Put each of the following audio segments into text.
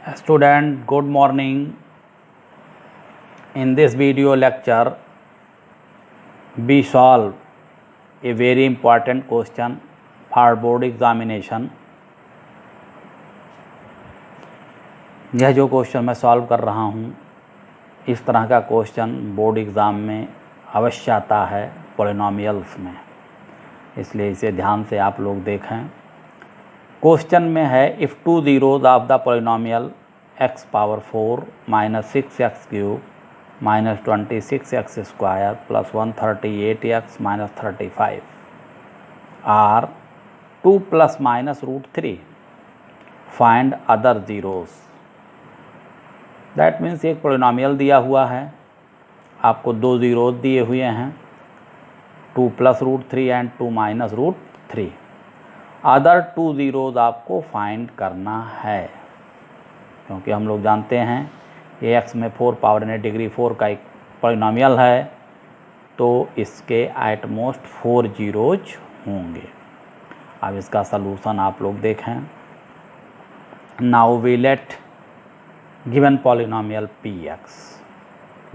Student, good morning. In this video lecture, we solve a very important question for board examination. यह जो question मैं solve कर रहा हूँ, इस तरह का क्वेश्चन बोर्ड एग्ज़ाम में अवश्य आता है पॉलिनोमियल्स में, इसलिए इसे ध्यान से आप लोग देखें। क्वेश्चन में है if two zeros of the polynomial x power 4 minus 6x cube minus 26x square plus 138x minus 35 are 2 plus minus root 3 find other zeros. That means एक पॉलिनोमियल दिया हुआ है, आपको दो ज़ीरोज़ दिए हुए हैं, 2 plus root 3 and 2 minus root 3। Other two zeros आपको फाइंड करना है, क्योंकि हम लोग जानते हैं ये x में 4 पावर n डिग्री 4 का एक पॉलिनोमियल है, तो इसके एट मोस्ट 4 ज़ीरोज़ होंगे। अब इसका सलूशन आप लोग देखें। Now we let given polynomial px,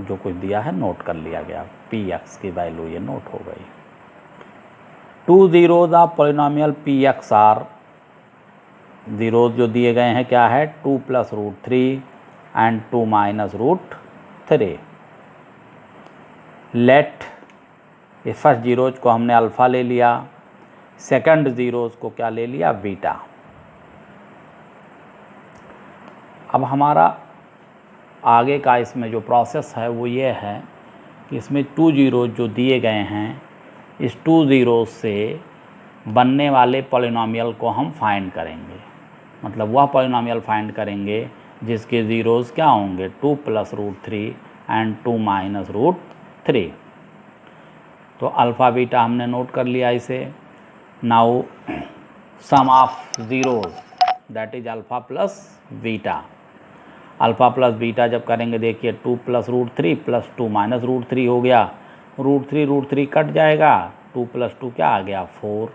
जो कुछ दिया है नोट कर लिया गया, px की वैल्यू ये नोट हो गई। Two zeros of polynomial px are, zeros जो दिए गए हैं क्या है, 2 plus root 3 and 2 minus root 3। Let, ये फर्स्ट ज़ीरोज़ को हमने अल्फ़ा ले लिया, सेकंड ज़ीरोज़ को क्या ले लिया, बीटा। अब हमारा आगे का इसमें जो प्रोसेस है वो ये है कि इसमें 2 ज़ीरोज़ जो दिए गए हैं, इस 2 ज़ीरोज़ से बनने वाले पॉलिनोमियल को हम फाइंड करेंगे। मतलब वह पॉलिनोमियल फाइंड करेंगे जिसके ज़ीरोज़ क्या होंगे, 2 plus root 3 and 2 minus root 3। तो अल्फ़ा बीटा हमने नोट कर लिया इसे। Now sum of zeros that is alpha plus beta. Alpha plus beta जब करेंगे, देखिए 2 plus root 3 plus 2 minus root 3 हो गया, रूट 3 कट जाएगा, 2 प्लस 2 क्या आ गया, 4।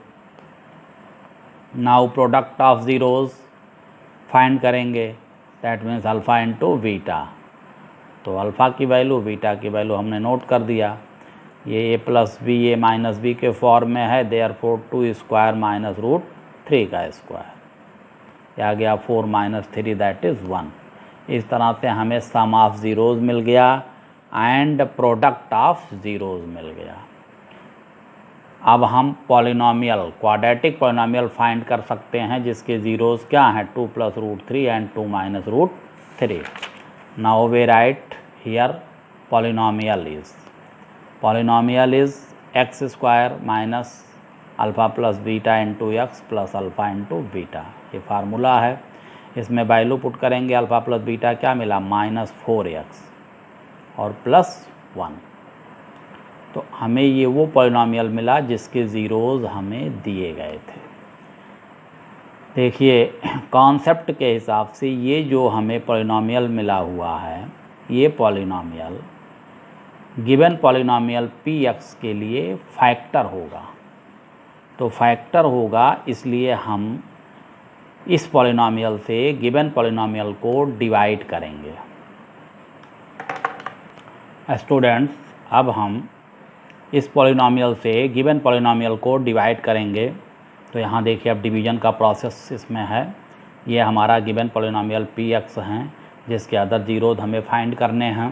Now product of zeros find करेंगे, that means alpha into beta. तो अल्फ़ा की वैल्यू बीटा की वैल्यू हमने नोट कर दिया। ये a plus b a minus b के फॉर्म में है, देयरफॉर 2 स्क्वायर माइनस रूट 3 का स्क्वायर, आ गया 4 माइनस 3 दैट इज़ 1। इस तरह से हमें सम ऑफ ज़ीरोज़ मिल गया एंड प्रोडक्ट ऑफ ज़ीरोज़ मिल गया। अब हम पॉलिनोमियल, क्वाड्रेटिक पॉलिनोमियल फाइंड कर सकते हैं जिसके ज़ीरोज़ क्या हैं, 2 plus root 3 and 2 minus root 3। Now we write here polynomial is X square minus alpha plus beta into X plus alpha into beta. ये फार्मूला है, इसमें वैल्यू पुट करेंगे, अल्फ़ा प्लस बीटा क्या मिला, माइनस 4x और plus 1। तो हमें ये वो पॉलिनोमियल मिला जिसके ज़ीरोज़ हमें दिए गए थे। देखिए कॉन्सेप्ट के हिसाब से ये जो हमें पॉलिनोमियल मिला हुआ है, ये पॉलिनोमियल गिवन पॉलिनोमियल px के लिए फैक्टर होगा। तो फैक्टर होगा, इसलिए हम इस पॉलिनोमियल से गिवन पॉलिनोमियल को डिवाइड करेंगे। स्टूडेंट्स, अब हम इस पॉलिनोमियल से गिवन पॉलिनोमियल को डिवाइड करेंगे। तो यहाँ देखिए अब डिवीज़न का प्रोसेस इसमें है। ये हमारा गिवन पॉलिनोमियल px हैं जिसके अदर ज़ीरोज़ हमें फाइंड करने हैं।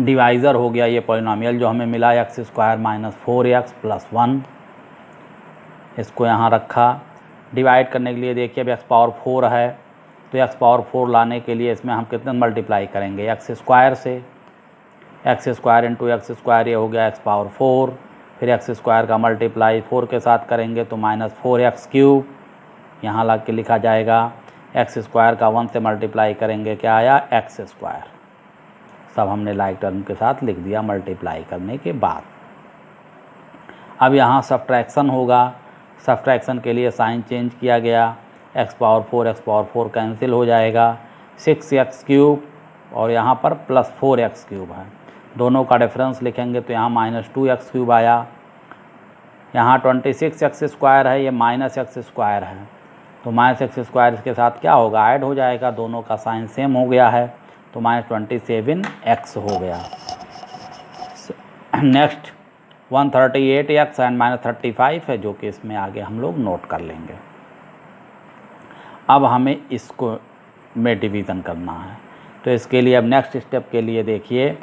डिवाइज़र हो गया ये पॉलिनोमियल जो हमें मिला, x square minus 4x plus 1, इसको यहाँ रखा। डिवाइड करने के लिए देखिए अब एक्स पावर 4 है, तो एक्स पावर 4 लाने के लिए इसमें हम कितने मल्टीप्लाई करेंगे, एक्स स्क्वायर से। X square into x square, ये हो गया एक्स पावर 4, फिर एक्स स्क्वायर का मल्टीप्लाई 4 के साथ करेंगे तो माइनस 4x क्यूब, यहाँ ला के लिखा जाएगा। एक्स स्क्वायर का 1 से मल्टीप्लाई करेंगे, क्या आया, एक्स स्क्वायर। सब हमने लाइक टर्म के साथ लिख दिया मल्टीप्लाई करने के बाद। अब यहाँ सब्ट्रैक्शन होगा, सब्ट्रैक्शन के लिए साइन चेंज किया गया, एक्स पावर 4 कैंसिल हो जाएगा, 6x क्यूब और यहाँ पर प्लस 4x क्यूब है, दोनों का डिफरेंस लिखेंगे तो यहाँ माइनस 2x क्यूब आया। यहाँ 26x स्क्वायर है, ये माइनस x स्क्वायर है, तो माइनस एक्स स्क्वायर इसके साथ क्या होगा, ऐड हो जाएगा, दोनों का साइन सेम हो गया है, तो माइनस 27x हो गया। नेक्स्ट 138x एंड माइनस 35 है, जो कि इसमें आगे हम लोग नोट कर लेंगे। अब हमें इसको में डिवीज़न करना है, तो इसके लिए अब नेक्स्ट स्टेप के लिए देखिए,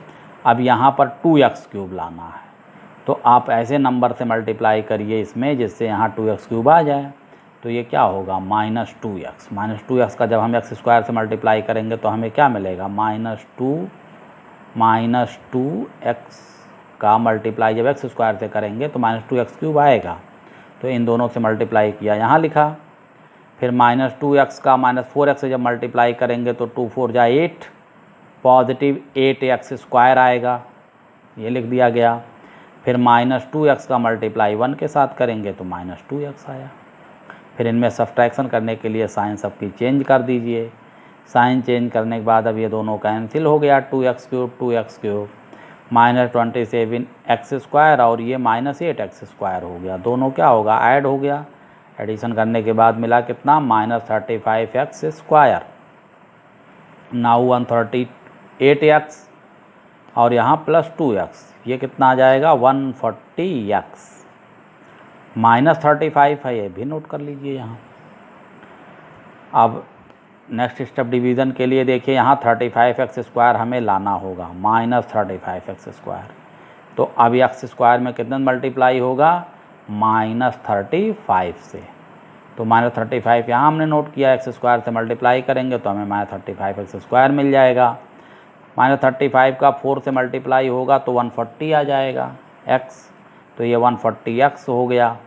अब यहाँ पर 2x³ लाना है, तो आप ऐसे नंबर से मल्टीप्लाई करिए इसमें जिससे यहाँ 2x³ आ जाए। तो ये क्या होगा, -2x। -2x का जब हम एक्स स्क्वायर से मल्टीप्लाई करेंगे तो हमें क्या मिलेगा, -2x का मल्टीप्लाई जब एक्स स्क्वायर से करेंगे तो -2x³ आएगा। तो इन दोनों से मल्टीप्लाई किया, यहाँ लिखा। फिर -2x का -4x से जब मल्टीप्लाई करेंगे तो 2 4 जा 8, पॉजिटिव 8x² आएगा, ये लिख दिया गया। फिर -2x का मल्टीप्लाई 1 के साथ करेंगे तो -2x आया। फिर इनमें सब्ट्रैक्शन करने के लिए साइन सबकी चेंज कर दीजिए। साइन चेंज करने के बाद अब ये दोनों कैंसिल हो गया, 2x³ -27x² और ये -8x² हो गया, दोनों क्या होगा, ऐड हो गया। एडिशन करने के बाद मिला कितना, -35x²। नाउ 138x और यहाँ +2x, ये कितना आ जाएगा, 140x। -35 है, ये भी नोट कर लीजिए यहाँ। अब नेक्स्ट स्टेप डिवीज़न के लिए देखिए, यहाँ 35x² हमें लाना होगा, -35x²। तो अब x² में कितना मल्टीप्लाई होगा, -35 से। तो -35 यहाँ हमने नोट किया, x² से मल्टीप्लाई करेंगे तो हमें -35x² मिल जाएगा। -35 का 4 से मल्टीप्लाई होगा तो 140 आ जाएगा x, तो ये 140x हो गया।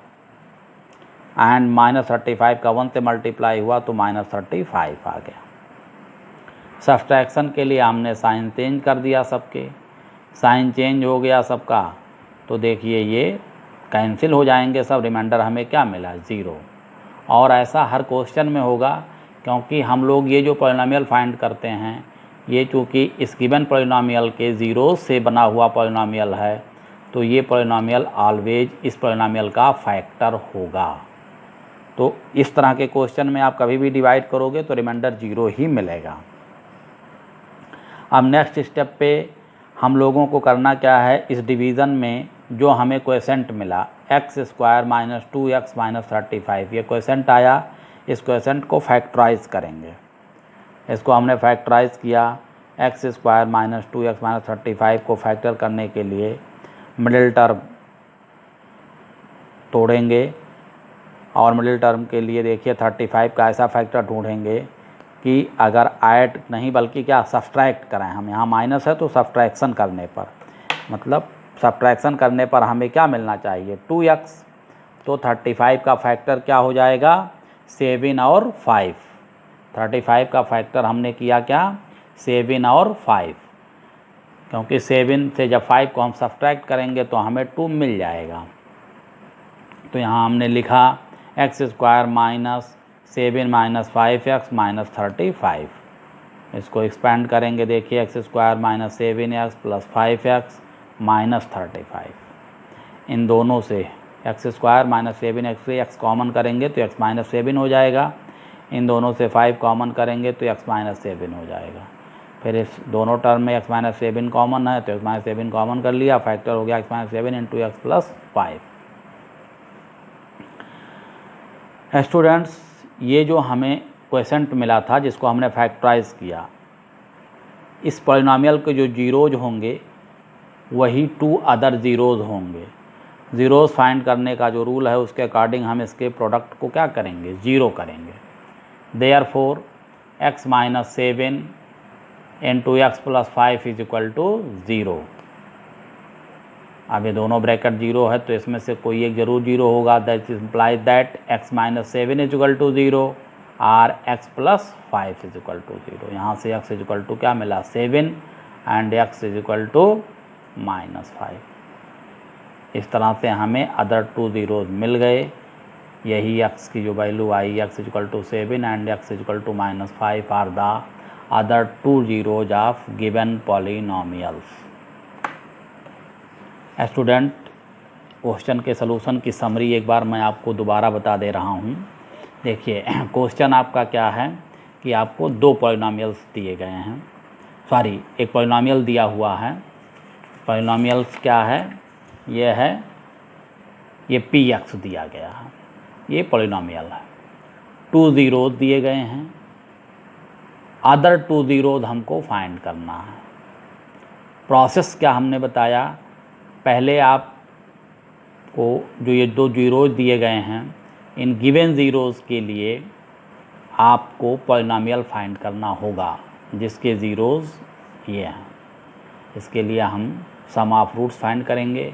एंड -35 का 1 से मल्टीप्लाई हुआ तो -35 आ गया। सब्ट्रैक्शन के लिए हमने साइन चेंज कर दिया, सबके साइन चेंज हो गया सबका, तो देखिए ये कैंसिल हो जाएंगे सब, रिमाइंडर हमें क्या मिला, 0। और ऐसा हर क्वेश्चन में होगा, क्योंकि हम लोग ये जो पॉलिनॉमियल फाइंड करते हैं, ये चूँकि इस गिवन पॉलिनॉमियल के ज़ीरो से बना हुआ पॉलिनॉमियल है, तो ये पॉलिनॉमियल ऑलवेज इस पॉलिनॉमियल का फैक्टर होगा। तो इस तरह के क्वेश्चन में आप कभी भी डिवाइड करोगे तो रिमाइंडर 0 ही मिलेगा। अब नेक्स्ट स्टेप पे हम लोगों को करना क्या है, इस डिवीज़न में जो हमें क्वोशेंट मिला x² -2x -35, ये क्वोशेंट आया, इस क्वोशेंट को फैक्टराइज करेंगे। इसको हमने फैक्टराइज किया, x² -2x -35 को फैक्टर करने के लिए मिडिल टर्म तोड़ेंगे, और मिडिल टर्म के लिए देखिए 35 का ऐसा फैक्टर ढूंढेंगे कि अगर ऐड नहीं बल्कि क्या सब्ट्रैक्ट कराएं हम, यहाँ माइनस है तो सब्ट्रैक्शन करने पर, मतलब सब्ट्रैक्शन करने पर हमें क्या मिलना चाहिए, 2x। तो 35 का फैक्टर क्या हो जाएगा, 7 और 5। 35 का फैक्टर हमने किया क्या, 7 और 5, क्योंकि 7 से जब 5 को हम सब्ट्रैक्ट करेंगे तो हमें 2 मिल जाएगा। तो यहाँ हमने लिखा x² -7 -5x -35। इसको एक्सपेंड करेंगे, देखिए x² -7x + 5x -35। इन दोनों से x² -7x से x कॉमन करेंगे तो x -7 हो जाएगा, इन दोनों से 5 कॉमन करेंगे तो x -7 हो जाएगा। फिर इस दोनों टर्म में x -7 कॉमन है तो x -7 कॉमन कर लिया, फैक्टर हो गया x -7 × x + 5। स्टूडेंट्स, ये जो हमें क्वोशेंट मिला था जिसको हमने फैक्टराइज किया, इस पॉलिनॉमियल के जो ज़ीरोज़ होंगे वही 2 अदर ज़ीरोज़ होंगे। ज़ीरोज़ फाइंड करने का जो रूल है उसके अकॉर्डिंग हम इसके प्रोडक्ट को क्या करेंगे, 0 करेंगे। Therefore x -7 × x + 5 = 0। अब ये दोनों ब्रैकेट 0 है तो इसमें से कोई एक जरूर 0 होगा, दैट इम्प्लाइज दैट x -7 = 0 और x + 5 = 0। यहाँ से x = क्या मिला, 7 एंड x = -5। इस तरह से हमें अदर 2 ज़ीरोज़ मिल गए। यही x की जो वैल्यू आई, x = 7 and x = -5 are the other 2 zeros of given polynomials. Student, question के सलूशन की समरी एक बार मैं आपको दोबारा बता दे रहा हूँ। देखिए क्वेश्चन आपका क्या है कि आपको दो पॉलिनॉमियल्स दिए गए हैं, सॉरी एक पॉलिनॉमियल दिया हुआ है। पॉलिनॉमियल्स क्या है, ये है, ये px दिया गया है, ये पॉलिनॉमियल है। 2 ज़ीरोज़ दिए गए हैं, अदर 2 ज़ीरोज़ हमको फाइंड करना है। प्रोसेस क्या हमने बताया, पहले आपको जो ये 2 ज़ीरोज़ दिए गए हैं, इन गिवन ज़ीरोज़ के लिए आपको पॉलिनॉमियल फाइंड करना होगा जिसके ज़ीरोज़ ये हैं। इसके लिए हम सम ऑफ रूट्स फाइंड करेंगे,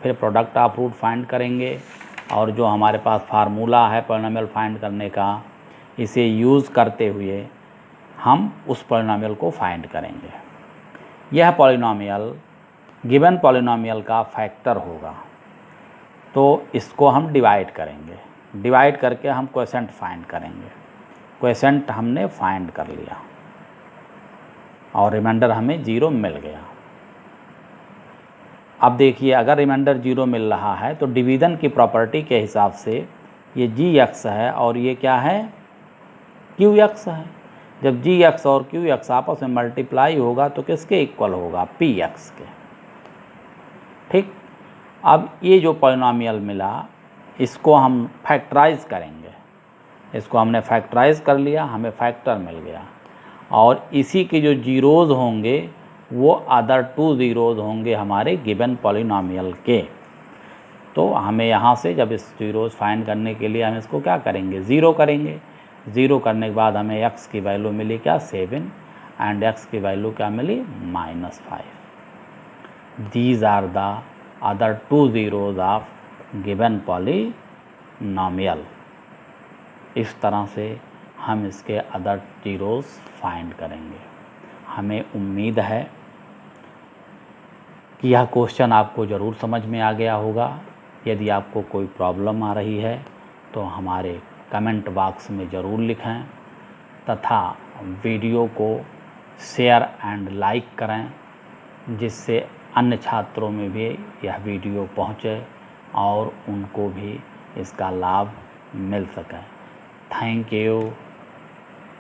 फिर प्रोडक्ट ऑफ रूट फाइंड करेंगे, और जो हमारे पास फार्मूला है पॉलिनॉमियल फाइंड करने का, इसे यूज़ करते हुए हम उस पॉलिनॉमियल को फाइंड करेंगे। यह पॉलिनॉमियल गिवन पॉलिनॉमियल का फैक्टर होगा, तो इसको हम डिवाइड करेंगे। डिवाइड करके हम क्वोशेंट फाइंड करेंगे। क्वोशेंट हमने फाइंड कर लिया और रिमाइंडर हमें 0 मिल गया। अब देखिए, अगर रिमाइंडर 0 मिल रहा है तो डिवीज़न की प्रॉपर्टी के हिसाब से ये gx है और ये क्या है, qx है। जब gx और qx आपस में मल्टीप्लाई होगा तो किसके इक्वल होगा, px के। ठीक, अब ये जो पॉलिनॉमियल मिला इसको हम फैक्टराइज करेंगे। इसको हमने फैक्टराइज कर लिया, हमें फैक्टर मिल गया, और इसी के जो ज़ीरोज़ होंगे वो अदर 2 ज़ीरोज़ होंगे हमारे गिवन पॉलिनॉमियल के। तो हमें यहाँ से जब इस ज़ीरोज़ फाइंड करने के लिए हम इसको क्या करेंगे, 0 करेंगे। 0 करने के बाद हमें x की वैल्यू मिली क्या, 7, एंड x की वैल्यू क्या मिली, -5। These are the other 2 zeros of given polynomial. इस तरह से हम इसके अदर ज़ीरोज़ फाइंड करेंगे। हमें उम्मीद है कि यह क्वेश्चन आपको ज़रूर समझ में आ गया होगा। यदि आपको कोई प्रॉब्लम आ रही है तो हमारे कमेंट बॉक्स में ज़रूर लिखें, तथा वीडियो को शेयर एंड लाइक करें, जिससे अन्य छात्रों में भी यह वीडियो पहुँचे और उनको भी इसका लाभ मिल सके। Thank you.